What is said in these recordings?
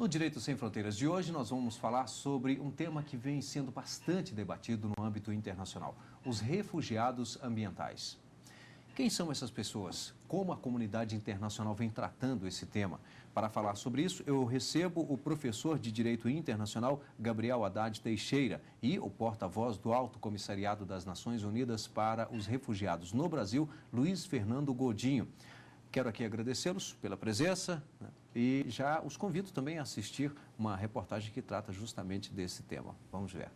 No Direito Sem Fronteiras de hoje, nós vamos falar sobre um tema que vem sendo bastante debatido no âmbito internacional: os refugiados ambientais. Quem são essas pessoas? Como a comunidade internacional vem tratando esse tema? Para falar sobre isso, eu recebo o professor de Direito Internacional, Gabriel Haddad Teixeira, e o porta-voz do Alto Comissariado das Nações Unidas para os Refugiados no Brasil, Luiz Fernando Godinho. Quero aqui agradecê-los pela presença, né, e já os convido também a assistir uma reportagem que trata justamente desse tema. Vamos ver.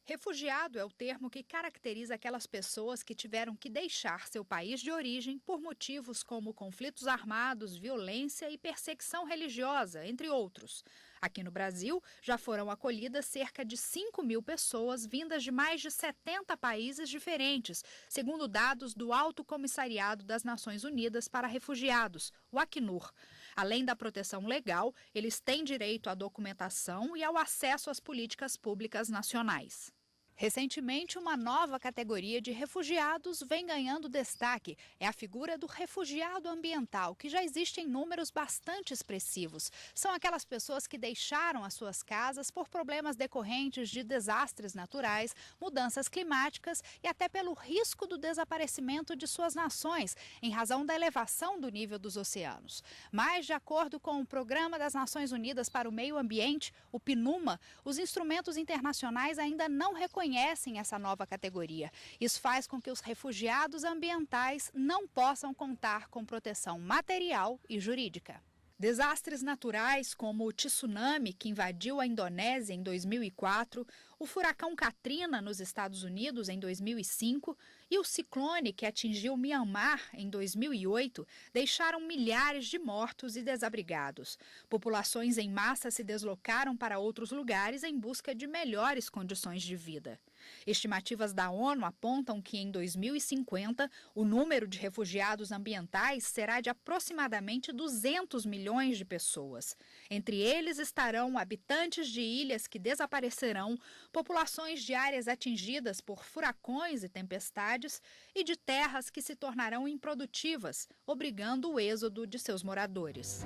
Refugiado é o termo que caracteriza aquelas pessoas que tiveram que deixar seu país de origem por motivos como conflitos armados, violência e perseguição religiosa, entre outros. Aqui no Brasil, já foram acolhidas cerca de 5.000 pessoas vindas de mais de 70 países diferentes, segundo dados do Alto Comissariado das Nações Unidas para Refugiados, o Acnur. Além da proteção legal, eles têm direito à documentação e ao acesso às políticas públicas nacionais. Recentemente, uma nova categoria de refugiados vem ganhando destaque. É a figura do refugiado ambiental, que já existe em números bastante expressivos. São aquelas pessoas que deixaram as suas casas por problemas decorrentes de desastres naturais, mudanças climáticas e até pelo risco do desaparecimento de suas nações, em razão da elevação do nível dos oceanos. Mas, de acordo com o Programa das Nações Unidas para o Meio Ambiente, o PNUMA, os instrumentos internacionais ainda não reconhecem essa nova categoria. Isso faz com que os refugiados ambientais não possam contar com proteção material e jurídica. Desastres naturais como o tsunami que invadiu a Indonésia em 2004, o furacão Katrina nos Estados Unidos em 2005 e o ciclone que atingiu Mianmar em 2008 deixaram milhares de mortos e desabrigados. Populações em massa se deslocaram para outros lugares em busca de melhores condições de vida. Estimativas da ONU apontam que em 2050 o número de refugiados ambientais será de aproximadamente 200 milhões de pessoas. Entre eles estarão habitantes de ilhas que desaparecerão, populações de áreas atingidas por furacões e tempestades e de terras que se tornarão improdutivas, obrigando o êxodo de seus moradores.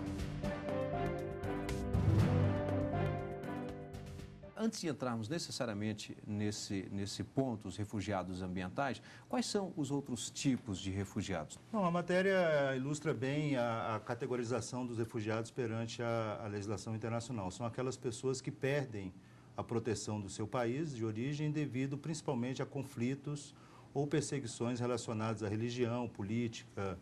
Antes de entrarmos necessariamente nesse ponto, os refugiados ambientais, quais são os outros tipos de refugiados? Não, a matéria ilustra bem a categorização dos refugiados perante a legislação internacional. São aquelas pessoas que perdem a proteção do seu país de origem devido principalmente a conflitos ou perseguições relacionadas à religião, política,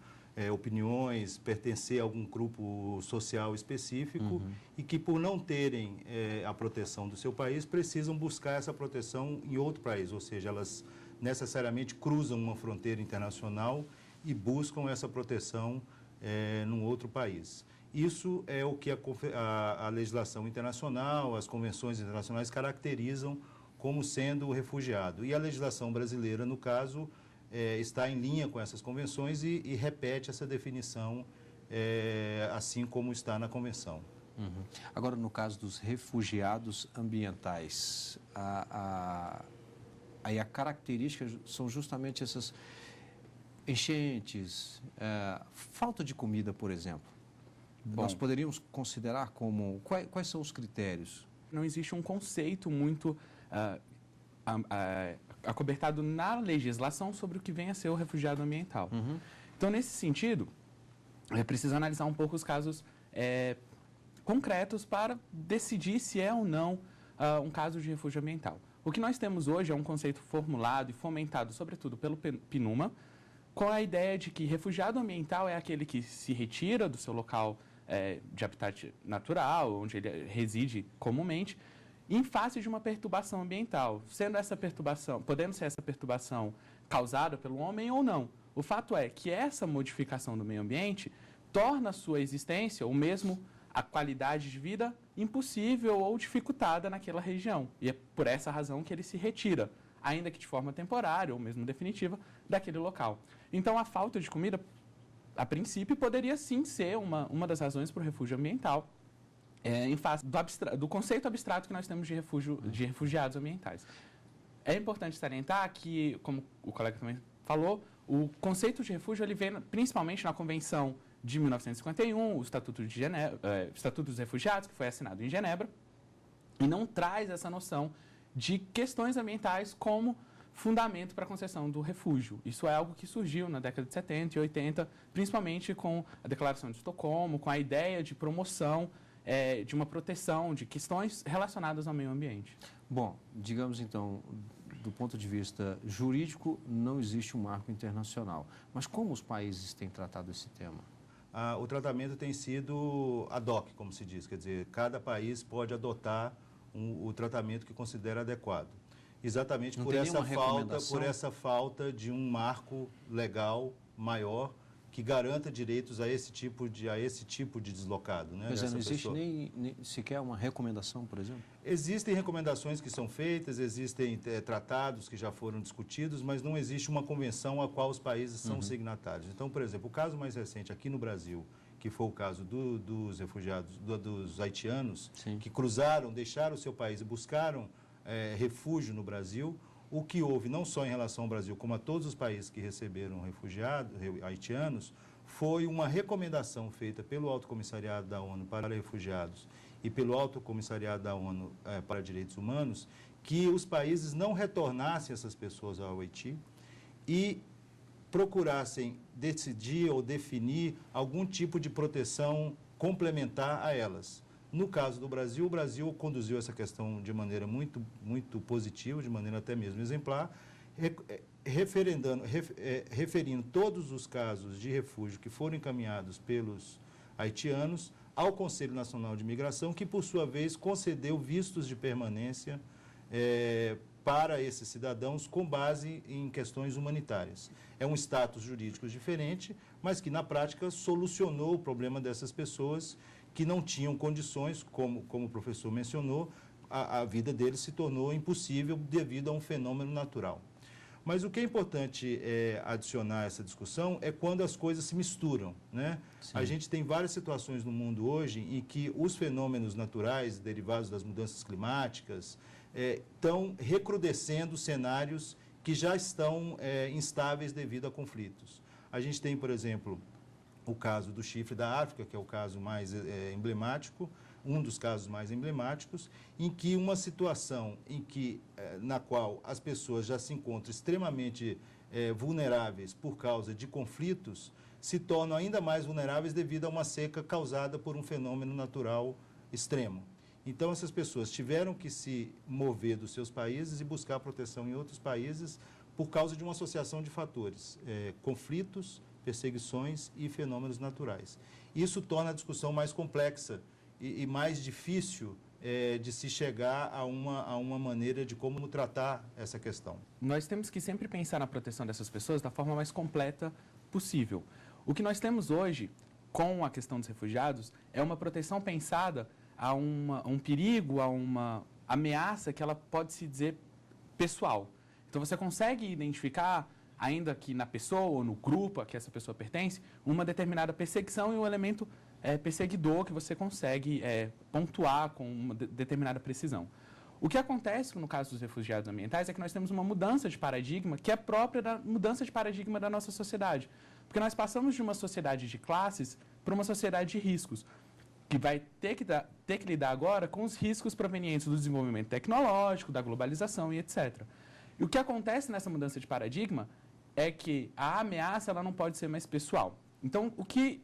opiniões, pertencer a algum grupo social específico e que, por não terem a proteção do seu país, precisam buscar essa proteção em outro país, ou seja, elas necessariamente cruzam uma fronteira internacional e buscam essa proteção num outro país. Isso é o que a legislação internacional, as convenções internacionais caracterizam como sendo o refugiado. E a legislação brasileira, no caso, está em linha com essas convenções e repete essa definição, assim como está na convenção. Agora, no caso dos refugiados ambientais, aí a característica são justamente essas enchentes, falta de comida, por exemplo. Bom, nós poderíamos considerar como... Quais são os critérios? Não existe um conceito muito acobertado na legislação sobre o que vem a ser o refugiado ambiental. Então, nesse sentido, é preciso analisar um pouco os casos concretos para decidir se é ou não um caso de refúgio ambiental. O que nós temos hoje é um conceito formulado e fomentado, sobretudo, pelo PNUMA, com a ideia de que refugiado ambiental é aquele que se retira do seu local de habitat natural, onde ele reside comumente, em face de uma perturbação ambiental, podendo ser essa perturbação causada pelo homem ou não. O fato é que essa modificação do meio ambiente torna a sua existência, ou mesmo a qualidade de vida, impossível ou dificultada naquela região. E é por essa razão que ele se retira, ainda que de forma temporária ou mesmo definitiva, daquele local. Então, a falta de comida, a princípio, poderia sim ser uma das razões para o refúgio ambiental, em face do conceito abstrato que nós temos de refugiados ambientais. É importante salientar que, como o colega também falou, O conceito de refúgio ele vem principalmente na Convenção de 1951, o Estatuto de Estatuto dos Refugiados, que foi assinado em Genebra, e não traz essa noção de questões ambientais como fundamento para a concessão do refúgio. Isso é algo que surgiu na década de 70 e 80, principalmente com a Declaração de Estocolmo, com a ideia de promoção de uma proteção de questões relacionadas ao meio ambiente. Bom, digamos então, do ponto de vista jurídico, não existe um marco internacional. Mas como os países têm tratado esse tema? O tratamento tem sido ad hoc, como se diz, quer dizer, cada país pode adotar o tratamento que considera adequado. Exatamente por essa falta de um marco legal maior que garanta direitos a esse tipo de deslocado. Né, pois não existe nem sequer uma recomendação, por exemplo? Existem recomendações que são feitas, existem tratados que já foram discutidos, mas não existe uma convenção a qual os países são signatários. Então, por exemplo, o caso mais recente aqui no Brasil, que foi o caso dos refugiados, dos haitianos, Sim. que cruzaram, deixaram o seu país e buscaram refúgio no Brasil. O que houve, não só em relação ao Brasil, como a todos os países que receberam refugiados haitianos, foi uma recomendação feita pelo Alto Comissariado da ONU para Refugiados e pelo Alto Comissariado da ONU para Direitos Humanos, que os países não retornassem essas pessoas ao Haiti e procurassem decidir ou definir algum tipo de proteção complementar a elas. No caso do Brasil, o Brasil conduziu essa questão de maneira muito positiva, de maneira até mesmo exemplar, referindo todos os casos de refúgio que foram encaminhados pelos haitianos ao Conselho Nacional de Imigração, que, por sua vez, concedeu vistos de permanência para esses cidadãos com base em questões humanitárias. É um status jurídico diferente, mas que, na prática, solucionou o problema dessas pessoas que não tinham condições, como o professor mencionou, a vida deles se tornou impossível devido a um fenômeno natural. Mas o que é importante adicionar a essa discussão é quando as coisas se misturam, né? A gente tem várias situações no mundo hoje em que os fenômenos naturais derivados das mudanças climáticas estão recrudescendo cenários que já estão instáveis devido a conflitos. A gente tem, por exemplo, o caso do chifre da África, que é o caso mais emblemático, um dos casos mais emblemáticos, em que uma situação na qual as pessoas já se encontram extremamente vulneráveis por causa de conflitos, se tornam ainda mais vulneráveis devido a uma seca causada por um fenômeno natural extremo. Então, essas pessoas tiveram que se mover dos seus países e buscar proteção em outros países por causa de uma associação de fatores, conflitos, perseguições e fenômenos naturais. Isso torna a discussão mais complexa e mais difícil de se chegar a uma maneira de como tratar essa questão. Nós temos que sempre pensar na proteção dessas pessoas da forma mais completa possível. O que nós temos hoje com a questão dos refugiados é uma proteção pensada a um perigo, a uma ameaça que ela pode se dizer pessoal. Então você consegue identificar, ainda que na pessoa ou no grupo a que essa pessoa pertence, uma determinada perseguição e um elemento perseguidor que você consegue pontuar com uma determinada precisão. O que acontece no caso dos refugiados ambientais é que nós temos uma mudança de paradigma que é própria da mudança de paradigma da nossa sociedade. Porque nós passamos de uma sociedade de classes para uma sociedade de riscos, que vai ter que lidar agora com os riscos provenientes do desenvolvimento tecnológico, da globalização e etc. E o que acontece nessa mudança de paradigma é que a ameaça ela não pode ser mais pessoal. Então, o que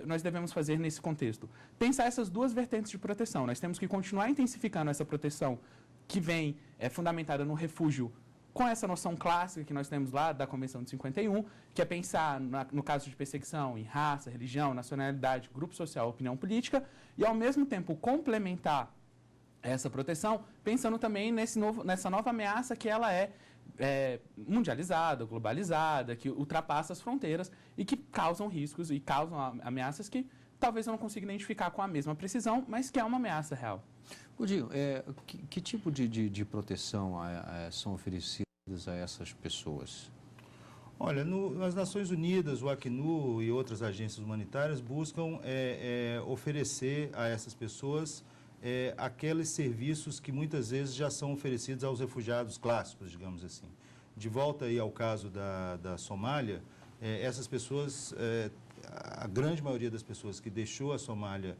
nós devemos fazer nesse contexto? Pensar essas duas vertentes de proteção. Nós temos que continuar intensificando essa proteção que vem fundamentada no refúgio com essa noção clássica que nós temos lá da Convenção de 51, que é pensar, no caso de perseguição, em raça, religião, nacionalidade, grupo social, opinião política, e, ao mesmo tempo, complementar essa proteção, pensando também nessa nova ameaça que ela é mundializada, globalizada, que ultrapassa as fronteiras e que causam riscos e causam ameaças que talvez eu não consiga identificar com a mesma precisão, mas que é uma ameaça real. Odinho, que tipo de proteção são oferecidas a essas pessoas? Olha, nas Nações Unidas, o Acnu e outras agências humanitárias buscam oferecer a essas pessoas aqueles serviços que muitas vezes já são oferecidos aos refugiados clássicos, digamos assim. De volta aí ao caso da Somália, essas pessoas, a grande maioria das pessoas que deixou a Somália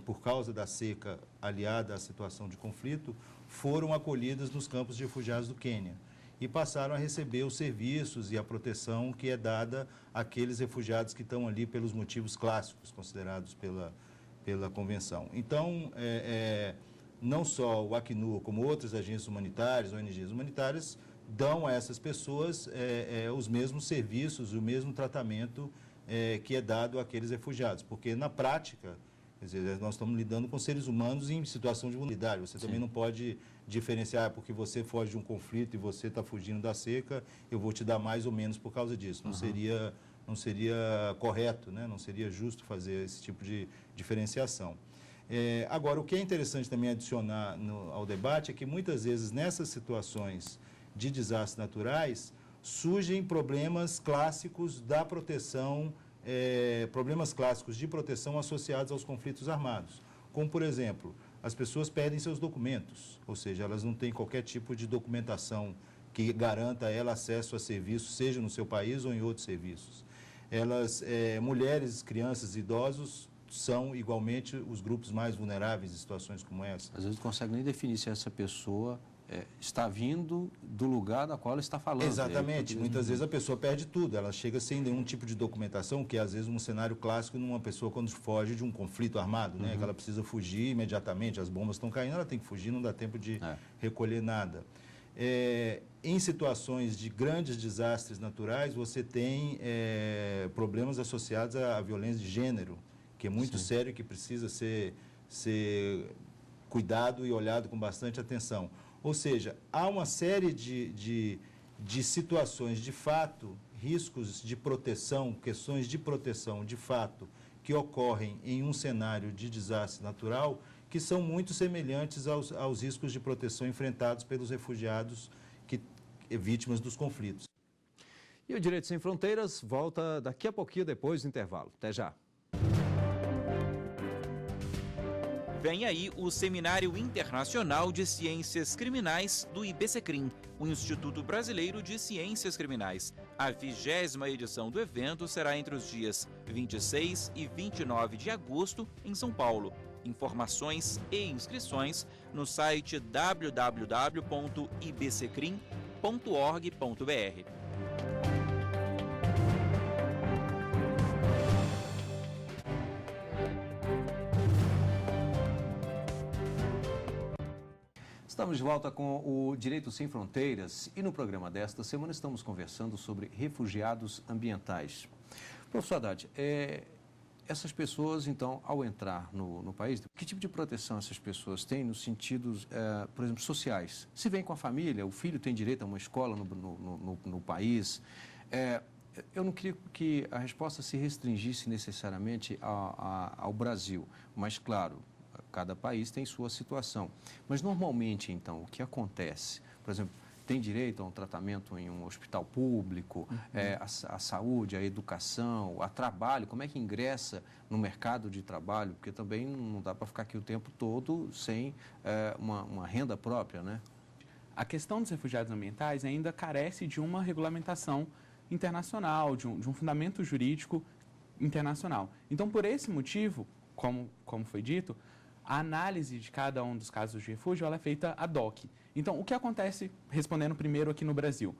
por causa da seca aliada à situação de conflito, foram acolhidas nos campos de refugiados do Quênia e passaram a receber os serviços e a proteção que é dada àqueles refugiados que estão ali pelos motivos clássicos considerados pela Convenção. Então, não só o Acnur, como outras agências humanitárias, ONGs humanitárias, dão a essas pessoas os mesmos serviços, o mesmo tratamento que é dado àqueles refugiados, porque na prática, quer dizer, nós estamos lidando com seres humanos em situação de vulnerabilidade. Você também não pode diferenciar, porque você foge de um conflito e você está fugindo da seca, eu vou te dar mais ou menos por causa disso. Não seria correto, né? Não seria justo fazer esse tipo de diferenciação. Agora, o que é interessante também adicionar ao debate é que muitas vezes nessas situações de desastres naturais surgem problemas clássicos da proteção, problemas clássicos de proteção associados aos conflitos armados, como, por exemplo, as pessoas perdem seus documentos, ou seja, elas não têm qualquer tipo de documentação que garanta a ela acesso a serviços, seja no seu país ou em outros serviços. Mulheres, crianças e idosos são igualmente os grupos mais vulneráveis em situações como essa. Às vezes não consegue nem definir se essa pessoa está vindo do lugar da qual ela está falando. Exatamente. Muitas vezes a pessoa perde tudo. Ela chega sem nenhum tipo de documentação, que é às vezes um cenário clássico numa pessoa quando foge de um conflito armado, né? Que ela precisa fugir imediatamente, as bombas estão caindo, ela tem que fugir, não dá tempo de recolher nada. Em situações de grandes desastres naturais, você tem problemas associados à violência de gênero, que é muito sério e que precisa ser cuidado e olhado com bastante atenção. Ou seja, há uma série de situações, de fato, riscos de proteção, questões de proteção, de fato, que ocorrem em um cenário de desastre natural, que são muito semelhantes aos riscos de proteção enfrentados pelos refugiados vítimas dos conflitos. E o Direito Sem Fronteiras volta daqui a pouquinho, depois do intervalo. Até já. Vem aí o Seminário Internacional de Ciências Criminais do IBCCRIM, o Instituto Brasileiro de Ciências Criminais. A 20ª edição do evento será entre os dias 26 e 29 de agosto, em São Paulo. Informações e inscrições no site www.ibccrim.org.br. Estamos de volta com o Direito Sem Fronteiras e no programa desta semana estamos conversando sobre refugiados ambientais. Professor Haddad, essas pessoas, então, ao entrar no país, que tipo de proteção essas pessoas têm nos sentidos, por exemplo, sociais? Se vem com a família, o filho tem direito a uma escola no país. Eu não queria que a resposta se restringisse necessariamente ao Brasil, mas, claro, cada país tem sua situação. Mas, normalmente, então, o que acontece? Por exemplo, tem direito a um tratamento em um hospital público, a saúde, a educação, a trabalho, como é que ingressa no mercado de trabalho? Porque também não dá para ficar aqui o tempo todo sem uma renda própria, né? A questão dos refugiados ambientais ainda carece de uma regulamentação internacional, de um fundamento jurídico internacional. Então, por esse motivo, como foi dito, a análise de cada um dos casos de refúgio ela é feita ad hoc. Então, o que acontece, respondendo primeiro aqui no Brasil?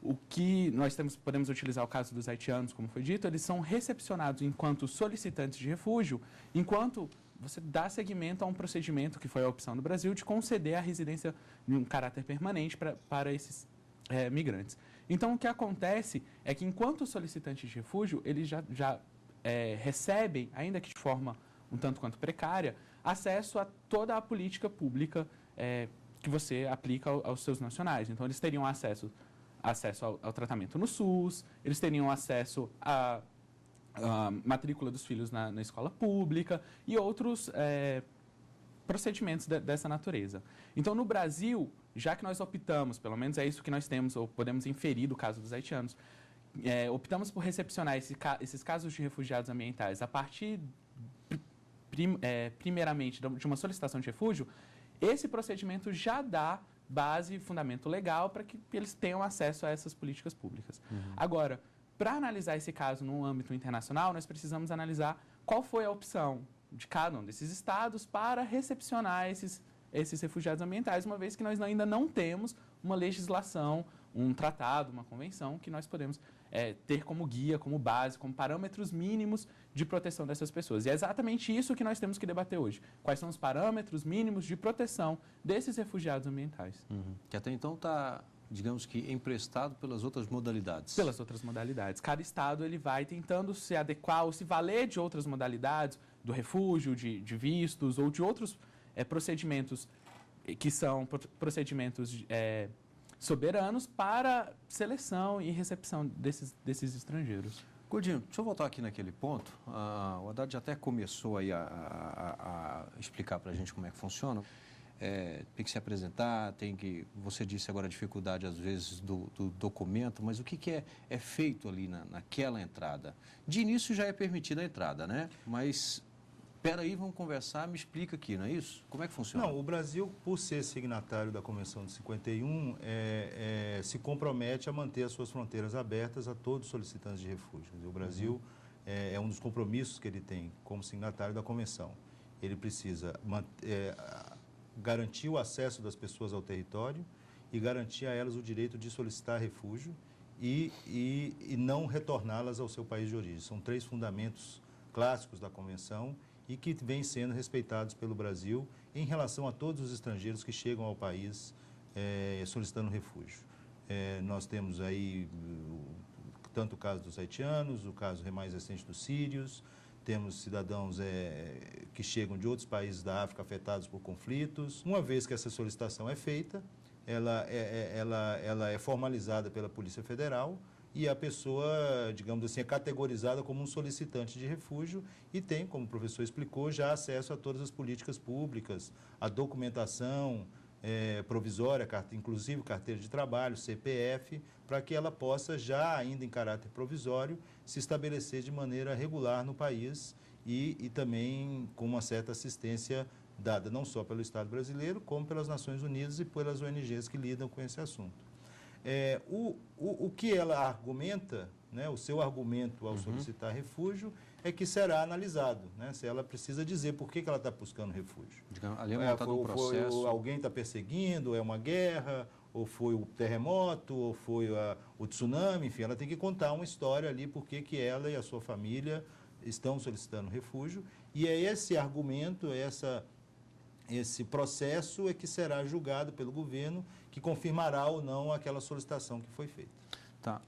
O que nós podemos utilizar o caso dos haitianos, como foi dito, eles são recepcionados enquanto solicitantes de refúgio, enquanto você dá seguimento a um procedimento que foi a opção do Brasil de conceder a residência de um caráter permanente para esses migrantes. Então, o que acontece é que, enquanto solicitantes de refúgio, eles já recebem, ainda que de forma um tanto quanto precária, acesso a toda a política pública que você aplica aos seus nacionais. Então, eles teriam acesso ao tratamento no SUS, eles teriam acesso à matrícula dos filhos na escola pública e outros procedimentos dessa natureza. Então, no Brasil, já que nós optamos, pelo menos é isso que nós temos, ou podemos inferir do caso dos haitianos, optamos por recepcionar esses casos de refugiados ambientais a partir primeiramente de uma solicitação de refúgio, esse procedimento já dá base e fundamento legal para que eles tenham acesso a essas políticas públicas. Agora, para analisar esse caso no âmbito internacional, nós precisamos analisar qual foi a opção de cada um desses estados para recepcionar esses refugiados ambientais, uma vez que nós ainda não temos uma legislação, um tratado, uma convenção que nós podemos ter como guia, como base, como parâmetros mínimos de proteção dessas pessoas. E é exatamente isso que nós temos que debater hoje. Quais são os parâmetros mínimos de proteção desses refugiados ambientais? Que até então está, digamos que, emprestado pelas outras modalidades. Pelas outras modalidades. Cada estado ele vai tentando se adequar ou se valer de outras modalidades, do refúgio, de vistos ou de outros procedimentos que são procedimentos soberanos para seleção e recepção desses estrangeiros. Godinho, deixa eu voltar aqui naquele ponto. O Haddad já até começou aí a explicar para a gente como é que funciona. Tem que se apresentar, você disse agora a dificuldade às vezes do documento, mas o que é feito ali naquela entrada? De início já é permitida a entrada, né? Mas espera aí, vamos conversar, me explica aqui, não é isso? Como é que funciona? Não, o Brasil, por ser signatário da Convenção de 51, se compromete a manter as suas fronteiras abertas a todos os solicitantes de refúgio. O Brasil é um dos compromissos que ele tem como signatário da Convenção. Ele precisa garantir o acesso das pessoas ao território e garantir a elas o direito de solicitar refúgio e não retorná-las ao seu país de origem. São 3 fundamentos clássicos da Convenção e que vêm sendo respeitados pelo Brasil em relação a todos os estrangeiros que chegam ao país solicitando refúgio. Nós temos aí tanto o caso dos haitianos, o caso mais recente dos sírios, temos cidadãos que chegam de outros países da África afetados por conflitos. Uma vez que essa solicitação é feita, ela é formalizada pela Polícia Federal e a pessoa, digamos assim, é categorizada como um solicitante de refúgio e tem, como o professor explicou, já acesso a todas as políticas públicas, a documentação provisória, inclusive carteira de trabalho, CPF, para que ela possa, já ainda em caráter provisório, se estabelecer de maneira regular no país e também com uma certa assistência dada não só pelo Estado brasileiro, como pelas Nações Unidas e pelas ONGs que lidam com esse assunto. O que ela argumenta, né, o seu argumento ao solicitar refúgio, é que será analisado, né, se ela precisa dizer por que ela está buscando refúgio. Ali é montado um processo. Alguém está perseguindo, é uma guerra, ou foi o terremoto, ou foi o tsunami, enfim, ela tem que contar uma história ali por que ela e a sua família estão solicitando refúgio, e é esse argumento, esse processo é que será julgado pelo governo, que confirmará ou não aquela solicitação que foi feita. Tá.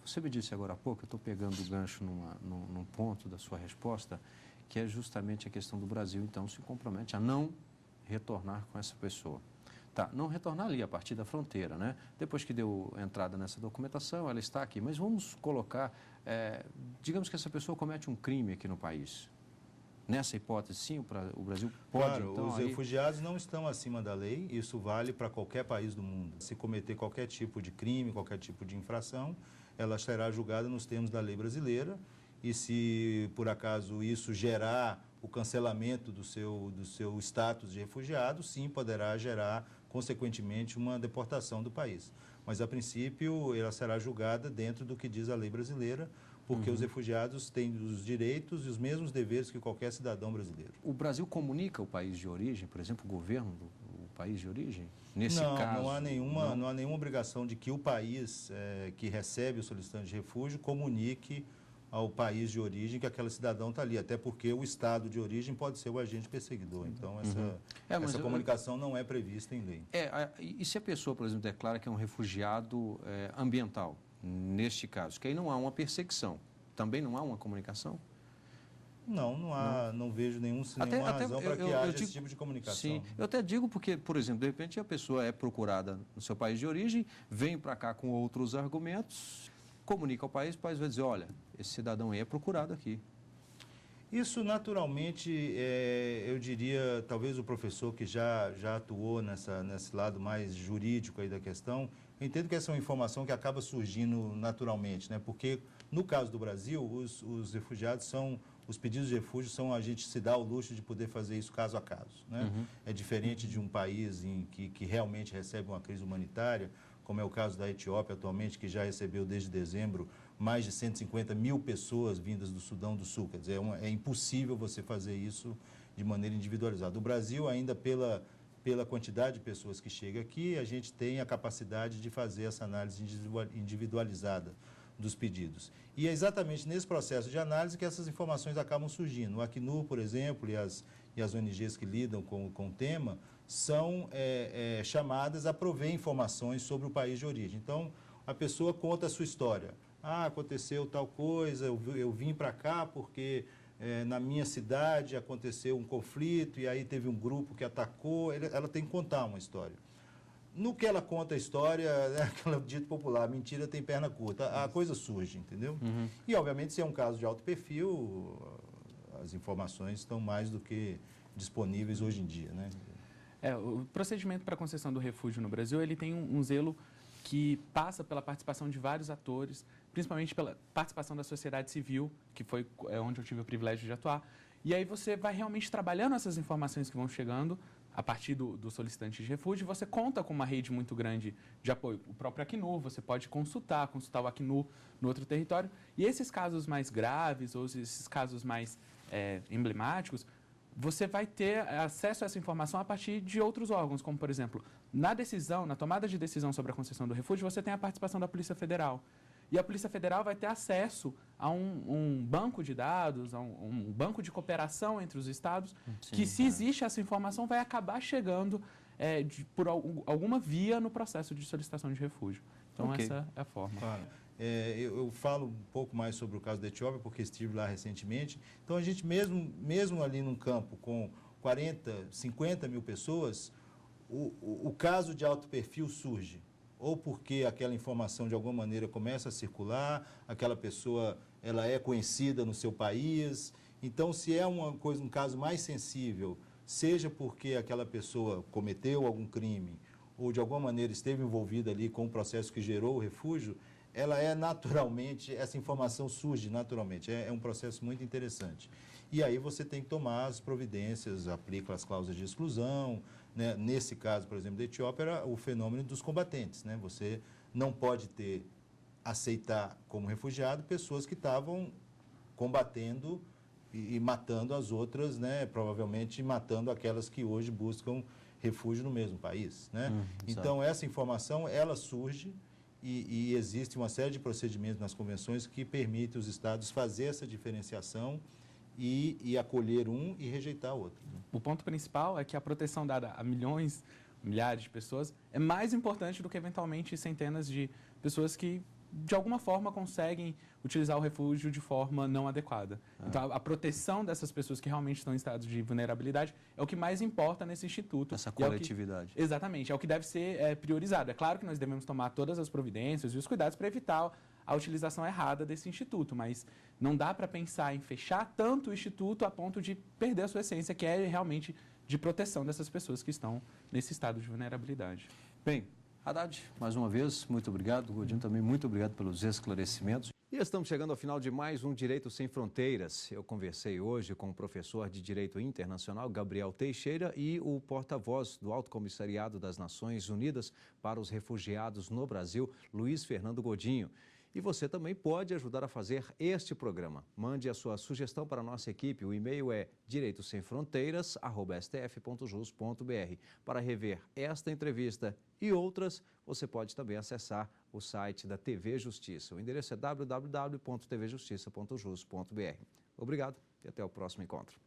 Você me disse agora há pouco, eu estou pegando o gancho num ponto da sua resposta, que é justamente a questão do Brasil, então, se compromete a não retornar com essa pessoa. Tá, não retornar ali a partir da fronteira, né? Depois que deu entrada nessa documentação, ela está aqui. Mas vamos colocar, digamos que essa pessoa comete um crime aqui no país. Nessa hipótese, sim, o Brasil pode, claro, então... os refugiados não estão acima da lei, isso vale para qualquer país do mundo. Se cometer qualquer tipo de crime, qualquer tipo de infração, ela será julgada nos termos da lei brasileira e se, por acaso, isso gerar o cancelamento do seu status de refugiado, sim, poderá gerar, consequentemente, uma deportação do país. Mas, a princípio, ela será julgada dentro do que diz a lei brasileira, porque os refugiados têm os direitos e os mesmos deveres que qualquer cidadão brasileiro. O Brasil comunica o país de origem, por exemplo, o governo do país de origem? Nesse caso, não há nenhuma obrigação de que o país que recebe o solicitante de refúgio comunique ao país de origem que aquele cidadão está ali, até porque o estado de origem pode ser o agente perseguidor. Então, essa comunicação não é prevista em lei. E se a pessoa, por exemplo, declara que é um refugiado ambiental, neste caso, que aí não há uma perseguição, também não há uma comunicação? Não vejo nenhuma razão para que haja esse tipo de comunicação. Sim, eu até digo porque, por exemplo, de repente a pessoa é procurada no seu país de origem, vem para cá com outros argumentos, comunica ao país, o país vai dizer, olha, esse cidadão aí é procurado aqui. Isso, naturalmente, eu diria, talvez o professor que já atuou nesse lado mais jurídico aí da questão, eu entendo que essa é uma informação que acaba surgindo naturalmente, né? Porque, no caso do Brasil, os refugiados são os pedidos de refúgio a gente se dá o luxo de poder fazer isso caso a caso, né? É diferente de um país que realmente recebe uma crise humanitária, como é o caso da Etiópia atualmente, que já recebeu desde dezembro mais de 150 mil pessoas vindas do Sudão do Sul. Quer dizer, é impossível você fazer isso de maneira individualizada. O Brasil, ainda pela quantidade de pessoas que chega aqui, a gente tem a capacidade de fazer essa análise individualizada dos pedidos. E é exatamente nesse processo de análise que essas informações acabam surgindo. O Acnur, por exemplo, e as ONGs que lidam com o tema, são chamadas a prover informações sobre o país de origem. Então, a pessoa conta a sua história. Ah, aconteceu tal coisa, eu vim para cá porque na minha cidade aconteceu um conflito e aí teve um grupo que atacou. Ela tem que contar uma história. No que ela conta a história, aquele dito popular, mentira tem perna curta, a coisa surge, entendeu? E, obviamente, se é um caso de alto perfil, as informações estão mais do que disponíveis hoje em dia, né? O procedimento para a concessão do refúgio no Brasil, ele tem um zelo que passa pela participação de vários atores, principalmente pela participação da sociedade civil, que foi onde eu tive o privilégio de atuar. E aí você vai realmente trabalhando essas informações que vão chegando a partir do solicitante de refúgio, você conta com uma rede muito grande de apoio. O próprio Acnur, você pode consultar o Acnur no outro território. E esses casos mais graves, ou esses casos mais emblemáticos, você vai ter acesso a essa informação a partir de outros órgãos, como, por exemplo, na tomada de decisão sobre a concessão do refúgio, você tem a participação da Polícia Federal. E a Polícia Federal vai ter acesso a um banco de dados, a um banco de cooperação entre os estados, que, se existe essa informação, vai acabar chegando por alguma via no processo de solicitação de refúgio. Então, essa é a forma. Claro. Eu falo um pouco mais sobre o caso da Etiópia, porque estive lá recentemente. Então, a gente, mesmo ali num campo com 40, 50 mil pessoas, o caso de alto perfil surge. Ou porque aquela informação, de alguma maneira, começa a circular, aquela pessoa ela é conhecida no seu país. Então, se é um caso mais sensível, seja porque aquela pessoa cometeu algum crime ou, de alguma maneira, esteve envolvida ali com o processo que gerou o refúgio, ela naturalmente, essa informação surge naturalmente. É um processo muito interessante. E aí você tem que tomar as providências, aplica as cláusulas de exclusão, né? Nesse caso, por exemplo, da Etiópia, era o fenômeno dos combatentes, né? Você não pode aceitar como refugiado pessoas que estavam combatendo e matando as outras, né? Provavelmente matando aquelas que hoje buscam refúgio no mesmo país, né? Então, essa informação, ela surge e existe uma série de procedimentos nas convenções que permitem os estados fazer essa diferenciação e acolher um e rejeitar outro. O ponto principal é que a proteção dada a milhares de pessoas é mais importante do que, eventualmente, centenas de pessoas que, de alguma forma, conseguem utilizar o refúgio de forma não adequada. Então, a proteção dessas pessoas que realmente estão em estado de vulnerabilidade é o que mais importa nesse instituto. Essa coletividade. Exatamente, é o que deve ser priorizado. É claro que nós devemos tomar todas as providências e os cuidados para evitar a utilização errada desse instituto, mas não dá para pensar em fechar tanto o instituto a ponto de perder a sua essência, que é realmente de proteção dessas pessoas que estão nesse estado de vulnerabilidade. Bem, Haddad, mais uma vez, muito obrigado. Godinho, também muito obrigado pelos esclarecimentos. E estamos chegando ao final de mais um Direito Sem Fronteiras. Eu conversei hoje com o professor de Direito Internacional, Gabriel Teixeira, e o porta-voz do Alto Comissariado das Nações Unidas para os Refugiados no Brasil, Luiz Fernando Godinho. E você também pode ajudar a fazer este programa. Mande a sua sugestão para a nossa equipe. O e-mail é direitosemfronteiras@stf.jus.br. Para rever esta entrevista e outras, você pode também acessar o site da TV Justiça. O endereço é www.tvjustiça.jus.br. Obrigado e até o próximo encontro.